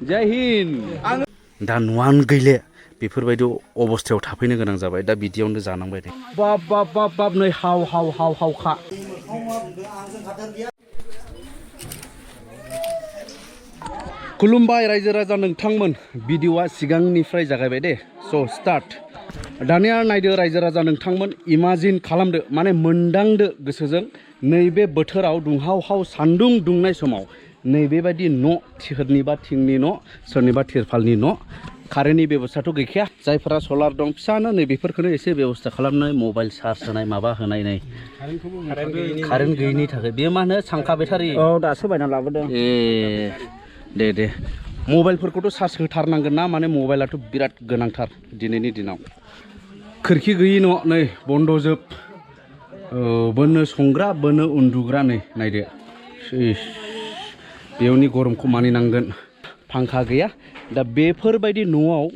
जय हिन्द दा नुवान गैले बेफोरबायदि अबस्थायाव थाफैनो गोनां जाबाय दा बिदियावनो जानांबाय दे बाब बाब बाब बाब नै हाव हाव हाव हावखा खुलुमबाय रायजो राजा नोंथांमोन भिडिअआ सिगांनिफ्राय जागायबाय दे स' स्टार्ट दानिया नायदो रायजो राजा नोंथांमोन इमाजिन खालामदो माने मोनदांदो गोसोजों नैबे बोथोराव दुंहावहाव सान्दुं दुंनाय समाव नैबेबायदि न' सोरनिबा थिंनि न' सोरनिबा तिरपालनि न' कारेन्टनि बेबस्थाथ' गैखाया जायफोरा सलार दं फिसानो नै बेफोरखौनो एसे बेबस्था खालामनाय मबाइल चार्ज होनाय माबा होनाय नै कारेन्ट गैयिनि थाखाय बेयो मा होनो सांखा बेटारि औ दासो बायना लाबोदों ए दे मबाइलफोरखौथ' चार्ज होथारनांगोन ना माने मबाइलाथ' बिराद गोनांथार दिनैनि दिनाव खोरखि गैयि न' नै बन्द'जोब बोनो संग्रा बोनो उन्दुग्रा नै नायदो बेयावनि गरमखौ मानिनांगोन फांखा गैया दा बेफोरबायदि न'आव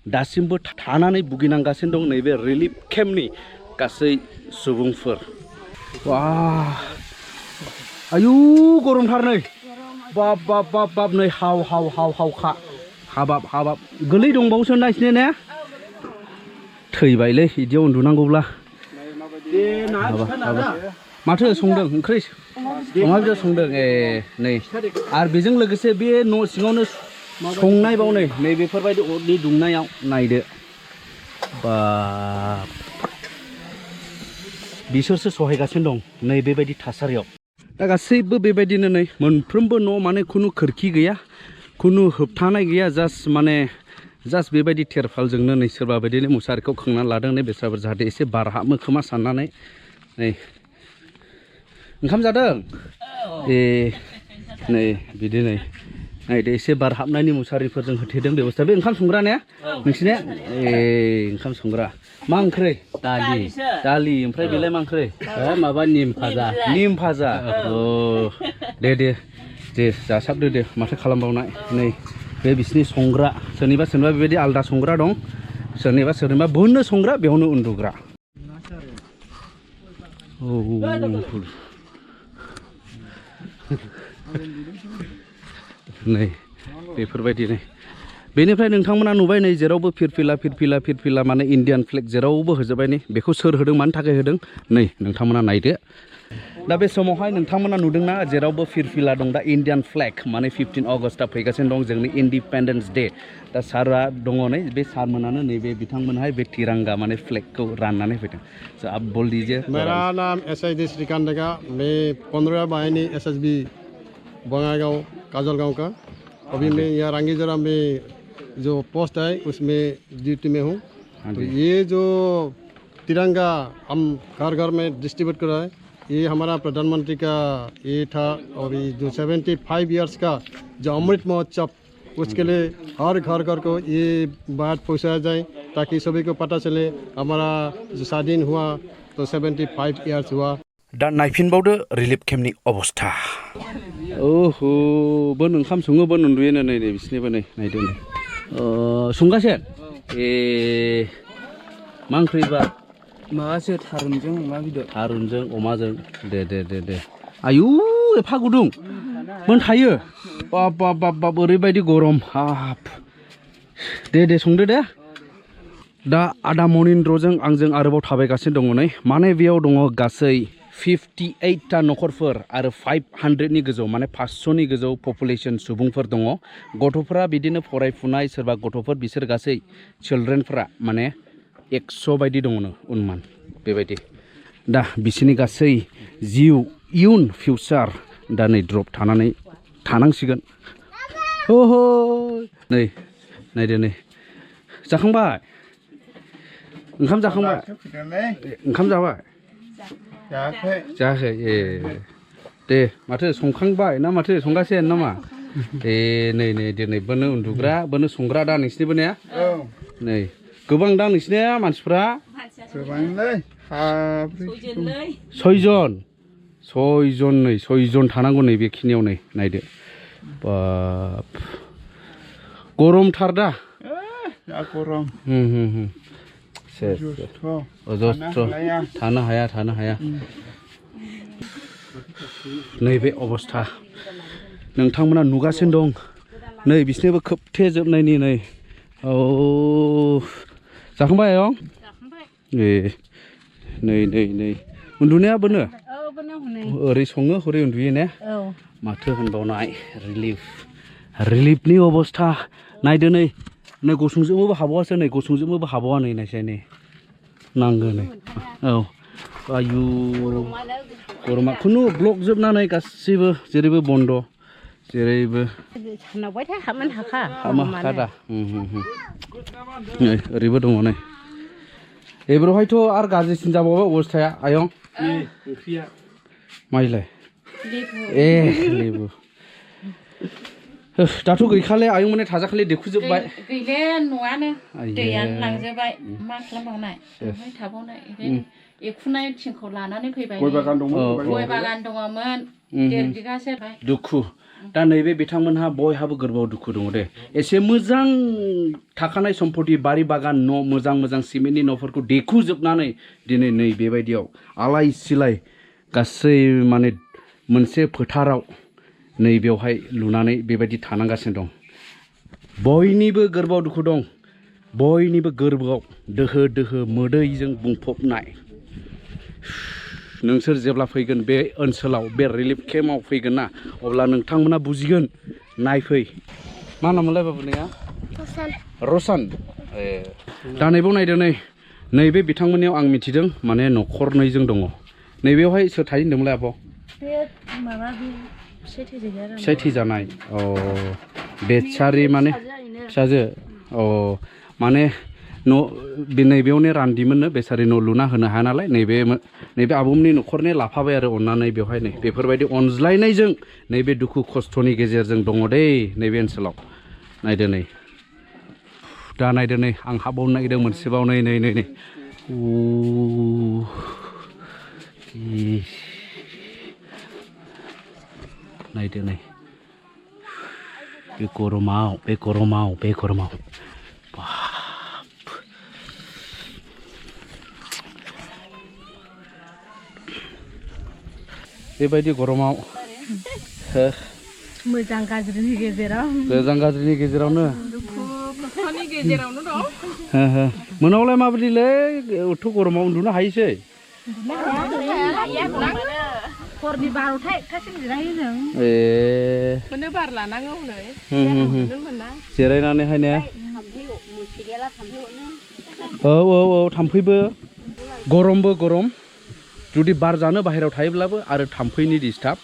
दासिमबो थानानै भुगिनांगासिनो दं नैबे रिलिफ केम्पनि गासै सुबुंफोर वा आयु गरमथार नै बाब बाब बाब बाब नै हाव हाव हाव हावखा हाबाब हाबाब गोलै दंबावोसो नायसिने ने थैबायलै बिदियाव उन्दुनांगौब्ला माथो संदों ओंख्रि अमा बेदर संदों ए नै आरो बेजों लोगोसे बे न' सिङावनो संनाय बाव नै बेफोरबायदि अरनि दुंनायाव नायदो बा बिसोरसो सहायगासिनो दं नै बेबायदि थासारियाव दा गासैबो बेबायदिनो नै मोनफ्रोमबो न' माने खुनु खोरखि गैया खुनु होबथानाय गैया जास्ट बेबायदि तिरपालजोंनो नै सोरबा बायदिनो मुसारिखौ खोंनानै लादों नै बेस्राबो जाहाथे एसे बार हाबो खोमा साननानै नै ओंखाम जादों ए नै बिदि नै नायदो एसे बार हाबनायनि मुसारिफोरजों होथेदों बेबस्था बे ओंखाम संग्रा ने नोंसिने ए ओंखाम संग्रा मा ओंख्रि दालि ओमफ्राय बेलाय मा ओंख्रि माबा निम भाजा अ दे जासाबदो दे माथो खालामबावनाय नै बे बिसिनि संग्रा सोरनिबा बेबायदि आलदा संग्रा दं सोरनिबा बोनो संग्रा बेयावनो उन्दुग्रा नै बेफोरबायदि नै बेनिफ्राय नोंथांमोना नुबाय नै जेरावबो फिरफिला माने इण्डियान फ्लेग जेरावबो होजोबबाय नै बेखौ सोर होदों मानि थाखाय होदों नै नोंथांमोना नायदो दा बे समावहाय नोंथांमोना नुदोंना जेरावबो फिरफिला दं दा इण्डियान फ्लेग माने 15 आगस्टआ फैगासिनो दं जोंनि इन्डिपेन्डेन्स डे दा सारा दङ नै बे सारमोनानो नैबे बिथांमोनहाय बे तिरंगा माने फ्लेगखौ राननानै फैदों स' आप बोल दीजिए मेरा नाम SID श्रीकांत का मैं 15 वाहिनी SSB बंगाईगांव काजलगांव का अभी मैं यहाँ रांगीजरा में जो पोस्ट है उसमें ड्यूटी में हूँ तो ये जो तिरंगा हम घर घर में डिस्ट्रीब्यूट कर रहा है ये हमारा प्रधानमंत्री का ये था और ये जो 75 इयर्स का जो अमृत महोत्सव उसके लिए हर घर को ये बात पहुँचाया जाए ताकि सभी को पता चले हमारा जो स्वाधीन हुआ तो 75 इयर्स हुआ दा नायफिनबावदो रिलिफ केम्पनि अबस्था ओहो बोन ओंखाम सङो बोन उन्दुयोनो नै बिसिनिबो नै नायदो नै संगासिनो ए मा ओंख्रिबा माबासो थारुनजों अमा बेदर थारुनजों अमाजों दे आयु एफा गुदुं बोन थायो बाब ओरैबायदि गरम हाब दे संदो दे दा आदा मनिन्द्रजों आंजों आरोबाव थाबायगासिनो दङ नै माने बेयाव दङ गासै 58टा न'खरफोर आरो 500नि गोजौ माने 500नि गोजौ पपुलेशन सुबुंफोर दङ गथ'फोरा बिदिनो फरायफुनाय सोरबा गथ'फोर बिसोर गासै चिल्ड्रेनफोरा माने 100 बायदि दङनो उन्मान बेबायदि दा बिसोरनि गासै जिउ इयुन फिउचार दा नै ड्रप थानानै थानांसिगोन हो नै नायदो नै जाखांबाय ओंखाम जाखांबाय ओंखाम जाबाय जायाखै ए दे माथो संखांबाय ना माथो संगासिनो नामा ए नै दिनै बोनो उन्दुग्रा बोनो संग्रा दा नोंसिनिबो ने नै गोबां दा नोंसिनिया मानसिफ्रा गोबांलै सयजन थानांगौ नै बेखिनियाव नै नायदो बाब गरमथार दा गरम थानो हाया नैबे अबस्था नोंथांमोना नुगासिनो दं नै बिसोरनोबो खोबथेजोबनायनि नै औ जाखांबाय आयं ए नै उन्दुनायाबो नो ओरै सङो हरै उन्दुयो ने माथो होनबावनाय रिलिफनि अबस्था नायदो नै गसंजोबनोबो हाबावासो नै गसंजोबनोबो हाबावा नै नायसाय नै नांगौ नै औ आयु गरमा खुनु ब्लक जोबनानै गासैबो जेरैबो बन्द जेरैबो सानावबाय था हाबनो हाखा दा नै ओरैबो दङ नै एबारावहायथ' आरो गाज्रिसिन जाबावबाय अबस्थाया आयं ओंख्रिया माइलाय ए लेबु दाथ' गैखाले आयं माने थाजाखालि देखुजोबबाय गैले न'आनो दैयानो लांजोबबाय मा खालामबावनाय ओमफ्राय थाबावनाय एखुनाय थिंखौ लानानै फैबाय गय बागान दङमोन 1.5 बिगासो दुखु दा नैबे बिथांमोनहा बयहाबो गोरबोआव दुखु दङ दे एसे मोजां थाखानाय सम्पति बारि बागान न' मोजां सिमेन्टनि न'फोरखौ देखुजोबनानै दिनै नै बेबायदियाव आलाय सिलाय गासै माने मोनसे फोथाराव नै बेवहाय लुनानै बेबायदि थानांगासिनो दं बयनिबो गोरबोआव दुखु दं बयनिबो गोरबोआव दोहो मोदैजों बुंफबनाय नोंसोर जेब्ला फैगोन बे ओनसोलाव बे रिलिफ केम्पआव फैगोन ना अब्ला नोंथांमोना बुजिगोन नायफै मा नाममोनलाय बाबुनिया रसान ए दा नैबाव नायदो नैबे बिथांमोननियाव आं मिथिदों माने न'खरनैजों दङ नैबेयावहाय सोर थायो होनदोंमोनलाय आब' फिसाय थैजानाय अ बेचारि माने फिसाजो अ माने नैबेयावनो रान्दिमोननो बेचारि न' लुना होनो हाया नालाय नैबे आब'मोननि न'खरनि लाफाबाय आरो अननानै बेवहाय नै बेफोरबायदि अनज्लायनायजों नैबे दुखु खस्थ'नि गेजेरजों दङ दै नैबे ओनसोलाव नायदो नै दा नायदो नै आं हाबावनो नागिरदों मोनसेबाव नै नायदो नै बे गरमाव बेबायदि गरमाव मोजां गाज्रिनि गेजेरावनो दुखु खस्थ'नि गेजेरावनो दं मोनावलाय माबायदिलै एथ' गरमाव उन्दुनो हायोसै हरनि 12ता 1तासिम जिरायो जों ए मोनो बार लानांगौ नै जिरायनानैहाय ने औ थाम्फैबो गरमबो गरम जुदि बार जानो बाहेरायाव थायोब्लाबो आरो थाम्फैनि डिस्टार्ब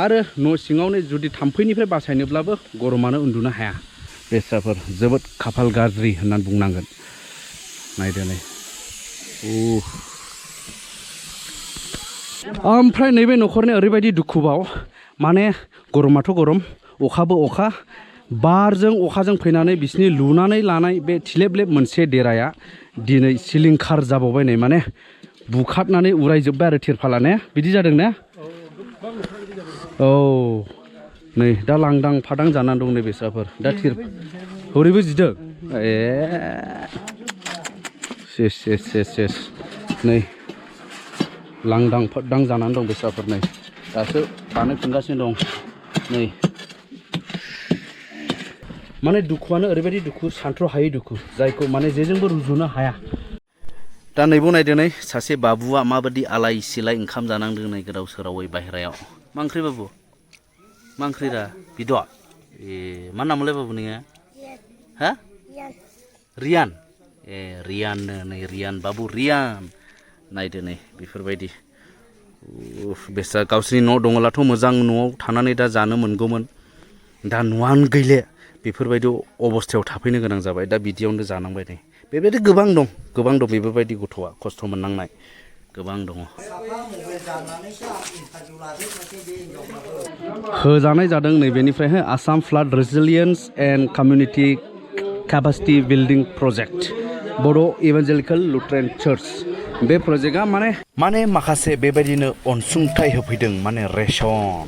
आरो न' सिङावनो जुदि थाम्फैनिफ्राय बासायनोब्लाबो गरमानो उन्दुनो हाया बेस्राफोर जोबोद खाफाल गाज्रि होननानै बुंनांगोन नायदो नै ओमफ्राय नैबे न'खरनि ओरैबायदि दुखुबाव माने गरमाथ' गरम अखाबो अखा बारजों अखाजों फैनानै बिसिनि लुनानै लानाय बे थिलेबलेब मोनसे देराया दिनै सिलिंखार जाबावबाय नै माने बुखारनानै उरायजोब्बाय आरो तिरपाला ने बिदि जादों ने औ नै दा लांदां फादां जानानै दं नै बेस्राफोर दा हरैबो जिदों ए सेस नै लांदां फादां जानानै दं बेस्राफोर नै दासो बानायफिनगासिनो दं नै माने दुखुआनो ओरैबायदि दुखु सानथ्र' हायै दुखु जायखौ माने जेजोंबो रुजुनो हाया दा नैबो नायदो नै सासे बाबुआ माबायदि आलाय सिलाय ओंखाम जानांदों नै गोदाव सोरावै बाहेरायाव मा ओंख्रि बाबु मा ओंख्रि दा बिदर ए मा नाममोनलाय बाबु नोङो हा रियान ए रियाननो नै रियान बाबु रियान नायदो नै बेफोरबायदि बेसा गावसोरनि न' दङलाथ' मोजां न'आव थानानै दा जानो मोनगौमोन दा न'आनो गैले बेफोरबायदि अबस्थायाव थाफैनो गोनां जाबाय दा बिदियावनो जानांबाय नै बेबायदि गोबां दं बेफोरबायदि गथ'आ खस्थ' मोननांनाय गोबां दङ होजानाय जादों नैबेनिफ्राय Assam flood resilience and community capacity building project बड' इभान्जेलिकेल लुथेरान चार्च बे प्रजेक्टआ माने माखासे बेबायदिनो अनसुंथाइ होफैदों माने रेशन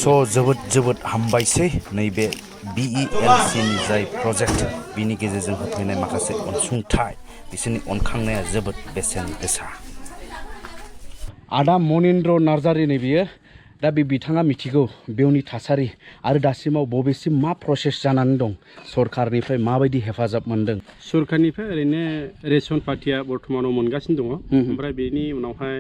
स' जोबोद हामबायसै नैबे ELCA नि जाय प्रजेक्ट बिनि गेजेरजों होफैनाय माखासे अनसुंथाइ बिसोरनि अनखांनाया जोबोद बेसेन गोसा आदा मनिन्द्र नार्जारि नै बियो दा बे बिथाङा मिथिगौ बेवनि थासारि आरो दासिमाव बबेसिम मा प्रसेस जानानै दं सरखारनिफ्राय माबायदि हेफाजाब मोनदों सरखारनिफ्राय ओरैनो रेशन पार्टिया बर्थमानाव मोनगासिनो दङ ओमफ्राय बेनि उनावहाय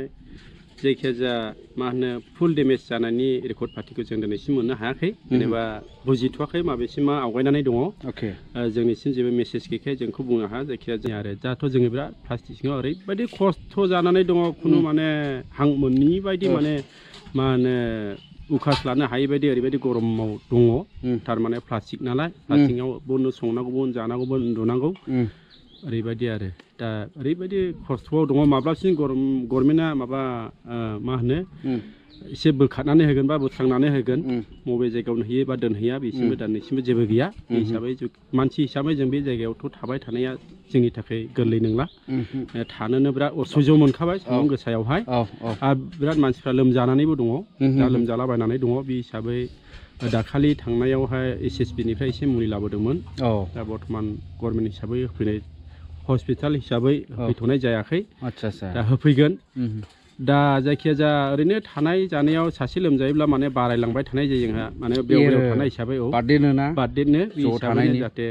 जायखिजाया मा होनो फुल डेमेज जानायनि रेकर्ड पार्टिखौ जों दिनैसिम मोननो हायाखै जेनेबा बुजिथ'वाखै माबेसिमा आवगायनानै दङ अके जोंनिसिम जेबो मेसेज गैखाय जोंखौ बुंनो हाया जायखिजाया जों आरो दाथ' जोङो बिराद प्लास्टिक सिङाव ओरैबायदि खस्थ' जानानै दङ खुनु माने हां मोननि बायदि माने मा होनो उखास लानो हायि बायदि ओरैबायदि गरमाव दङ थारमाने प्लास्टिक नालाय प्लास्टिकआव बननो संनांगौ बन जानांगौ उन्दुनांगौ ओरैबायदि आरो दा ओरैबायदि खस्थ'आव दङ माब्लासिम गभर्नमेन्टआ माबा मा होनो एसे बोखारनानै होगोन बा बोस्रांनानै होगोन बबे जायगायाव नुहैयो बा दोनहैया बेसिमबो दानैसिमबो जेबो गैया बे हिसाबै मानसि हिसाबै जों बे जायगायावथ' थाबाय थानाया जोंनि थाखाय गोरलै नंला थानोनो बिराद असह्य मोनखाबाय सान्दुं गोसायावहाय आरो बिराद मानसिफ्रा लोमजानानैबो दङ दा लोमजालाबायनानै दङ बे हिसाबै दाखालि थांनायावहाय SSB निफ्राय एसे मुलि लाबोदोंमोन दा बर्थमान गभर्नमेन्ट हिसाबै होफैनाय हस्पिटाल हिसाबै होफैथ'नाय जायाखै दा होफैगोन दा जायखिजाया ओरैनो थानाय जानायाव सासे लोमजायोब्ला माने बारायलांबाय थानाय जायो जोंहा माने बेयाव थानाय हिसाबै बारदेरनो बे हिसाबै जाहाथे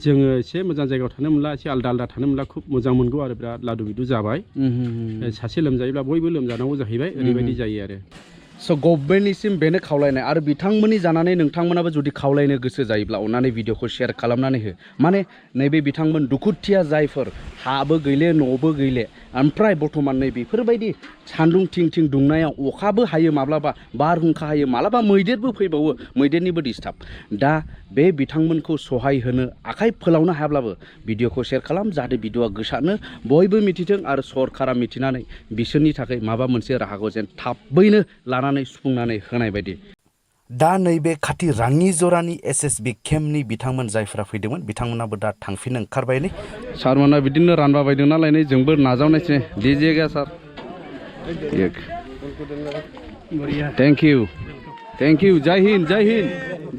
जोङो एसे मोजां जायगायाव थानो मोनला एसे आलदा आलदा थानो मोनला खुब मोजां मोनगौ आरो बिराद लादु बिदु जाबाय सासे लोमजायोब्ला बयबो लोमजानांगौ जाहैबाय ओरैबायदि जायो आरो स' गभर्नमेन्टनिसिम बेनो खावलायनाय आरो बिथांमोननि जानानै नोंथांमोनाबो जुदि खावलायनो गोसो जायोब्ला अननानै भिडिअखौ शेयार खालामनानै हो माने नैबे बिथांमोन दुखुथिया जायफोर हाबो गैले न'बो गैले ओमफ्राय बर्थमान नै बेफोरबायदि सान्दुं थिं थिं दुंनायाव अखाबो हायो माब्लाबा बारहुंखा हायो माब्लाबा मैदेरबो फैबावो मैदेरनिबो डिस्टार्ब दा बे बिथांमोनखौ सहाय होनो आखाइ फोलावनो हायाब्लाबो भिडिअखौ शेयार खालाम जाहाथे भिडिअआ गोसारनो बयबो मिथिथों आरो सरकारा मिथिनानै बिसोरनि थाखाय माबा मोनसे राहाखौ जेन थाबैनो लानानै सुफुंनानै होनाय बायदि दा नैबे खाथि राङि जरानि SSB केम्पनि बिथांमोन जायफोरा फैदोंमोन बिथांमोनाबो दा थांफिननो ओंखारबाय नै सारमोना बिदिनो रानबाबायदों नालाय नै जोंबो नाजावनायसै दिजे गया सार थेंक इउ जय हिंद जय हिंद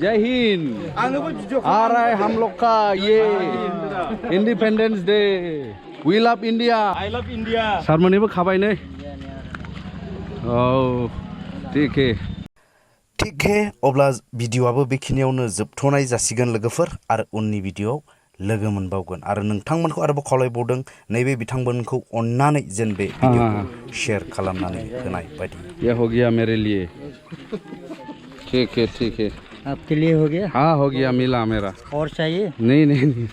जय हिंद आ रहा है हम लोग का ये independence day we love India I love India सारमोननिबो खाबाय नै औ ठीक है अब्ला भिडिअआबो बेखिनियावनो जोबथ'नाय जासिगोन लोगोफोर आरो उननि भिडिअआव लोगो मोनबावगोन आरो नोंथांमोनखौ आरोबाव खावलायबावदों नैबे बिथांमोनखौ अननानै जेन बे भिडिअखौ शेयार खालामनानै होनाय बायदि ये हो गया मेरे लिए ठीक है आपके लिए हो गया हाँ हो गया मिला मेरा और चाहिए नहीं